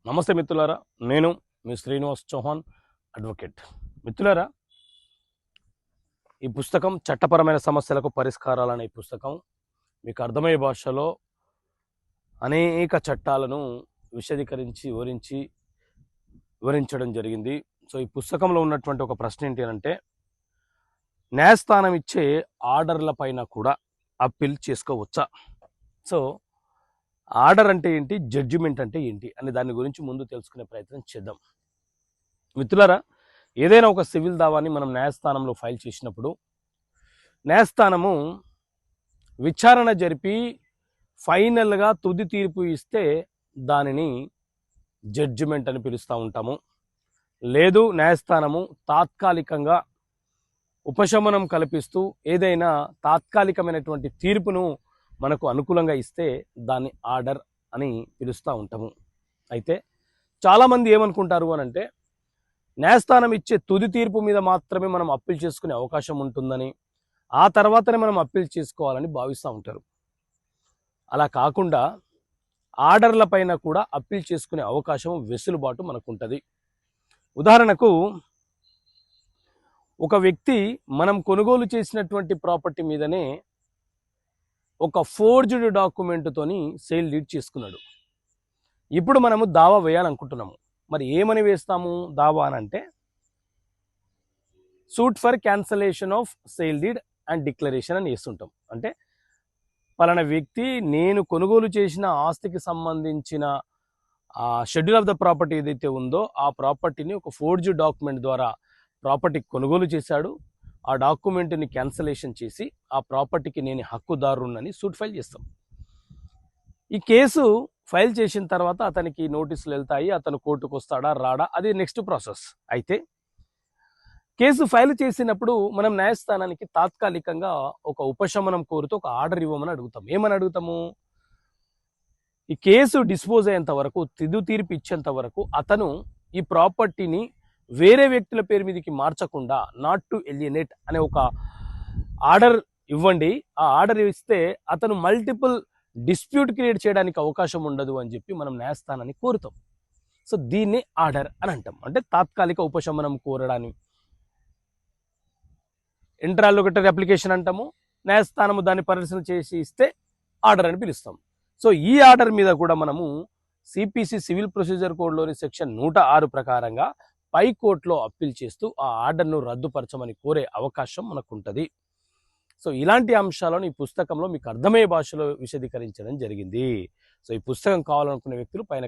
నమస్తే మిత్రులారా, నేను మీ శ్రీనివాస్ చౌహాన్ అడ్వకేట్. మిత్రులారా, ఈ పుస్తకం చట్టపరమైన సమస్యలకు పరిష్కారాలనే ఈ పుస్తకం మీకు అర్థమయ్యే భాషలో అనేక చట్టాలను వివరించడం జరిగింది. సో ఈ పుస్తకంలో ఉన్నటువంటి ఒక ప్రశ్న ఏంటి అంటే, న్యాయస్థానం ఇచ్చే ఆర్డర్ల పైన కూడా అప్పీల్ చేసుకోవచ్చా? సో ఆర్డర్ అంటే ఏంటి, జడ్జిమెంట్ అంటే ఏంటి అనే దాని గురించి ముందు తెలుసుకునే ప్రయత్నం చేద్దాం. మిత్రులారా, ఏదైనా ఒక సివిల్ దావాని మనం న్యాయస్థానంలో ఫైల్ చేసినప్పుడు న్యాయస్థానము విచారణ జరిపి ఫైనల్గా తుది తీర్పు ఇస్తే దానిని జడ్జిమెంట్ అని పిలుస్తూ ఉంటాము. లేదు, న్యాయస్థానము తాత్కాలికంగా ఉపశమనం కల్పిస్తూ ఏదైనా తాత్కాలికమైనటువంటి తీర్పును మనకు అనుకూలంగా ఇస్తే దాన్ని ఆర్డర్ అని పిలుస్తూ ఉంటాము. అయితే చాలామంది ఏమనుకుంటారు అని అంటే, న్యాయస్థానం ఇచ్చే తుది తీర్పు మీద మాత్రమే మనం అప్పీల్ చేసుకునే అవకాశం ఉంటుందని, ఆ తర్వాతనే మనం అప్పీల్ చేసుకోవాలని భావిస్తూ ఉంటారు. అలా కాకుండా ఆర్డర్ల పైన కూడా అప్పీల్ చేసుకునే అవకాశం, వెసులుబాటు మనకు ఉంటుంది. ఉదాహరణకు, ఒక వ్యక్తి మనం కొనుగోలు చేసినటువంటి ప్రాపర్టీ మీదనే ఒక ఫోర్జ్డ్ డాక్యుమెంట్తోని సేల్ డీడ్ చేసుకున్నాడు. ఇప్పుడు మనము దావా వేయాలనుకుంటున్నాము. మరి ఏమని వేస్తాము దావా అని అంటే, suit for cancellation of sale deed and declaration అని వేస్తుంటాం. అంటే పలానా వ్యక్తి నేను కొనుగోలు చేసిన ఆస్తికి సంబంధించిన షెడ్యూల్ ఆఫ్ ద ప్రాపర్టీ ఏదైతే ఉందో ఆ ప్రాపర్టీని ఒక ఫోర్జ్డ్ డాక్యుమెంట్ ద్వారా ప్రాపర్టీ కొనుగోలు చేశాడు. ఆ డాక్యుమెంట్ని క్యాన్సలేషన్ చేసి ఆ ప్రాపర్టీకి నేను హక్కుదారునని సూట్ ఫైల్ చేస్తాం. ఈ కేసు ఫైల్ చేసిన తర్వాత అతనికి నోటీసులు వెళ్తాయి. అతను కోర్టుకు వస్తాడా రాడా, అది నెక్స్ట్ ప్రాసెస్. అయితే కేసు ఫైల్ చేసినప్పుడు మనం న్యాయస్థానానికి తాత్కాలికంగా ఒక ఉపశమనం కోరుతూ ఒక ఆర్డర్ ఇవ్వమని అడుగుతాం. ఏమని అడుగుతాము? ఈ కేసు డిస్పోజ్ అయ్యేంత వరకు, తుది తీర్పు ఇచ్చేంత వరకు అతను ఈ ప్రాపర్టీని వేరే వ్యక్తుల పేరు మీదకి మార్చకుండా నాట్ టు ఎలియనేట్ అనే ఒక ఆర్డర్ ఇవ్వండి. ఆ ఆర్డర్ ఇస్తే అతను మల్టిపుల్ డిస్ప్యూట్ క్రియేట్ చేయడానికి అవకాశం ఉండదు అని చెప్పి మనం న్యాయస్థానాన్ని కోరుతాం. సో దీన్ని ఆర్డర్ అని అంటాం. అంటే తాత్కాలిక ఉపశమనం కోరడాన్ని ఇంటరాలోకేటరీ అప్లికేషన్ అంటాము. న్యాయస్థానము దాన్ని పరిశీలన చేసి ఇస్తే ఆర్డర్ అని పిలుస్తాం. సో ఈ ఆర్డర్ మీద కూడా మనము సిపిసి సివిల్ ప్రొసీజర్ కోడ్లోని సెక్షన్ 106 ప్రకారంగా పై కోర్టులో అప్పీల్ చేస్తూ ఆ ఆర్డర్ను రద్దుపరచమని కోరే అవకాశం మనకు ఉంటుంది. సో ఇలాంటి అంశాలను ఈ పుస్తకంలో మీకు అర్థమయ్యే భాషలో విశదీకరించడం జరిగింది. సో ఈ పుస్తకం కావాలనుకునే వ్యక్తులు పైన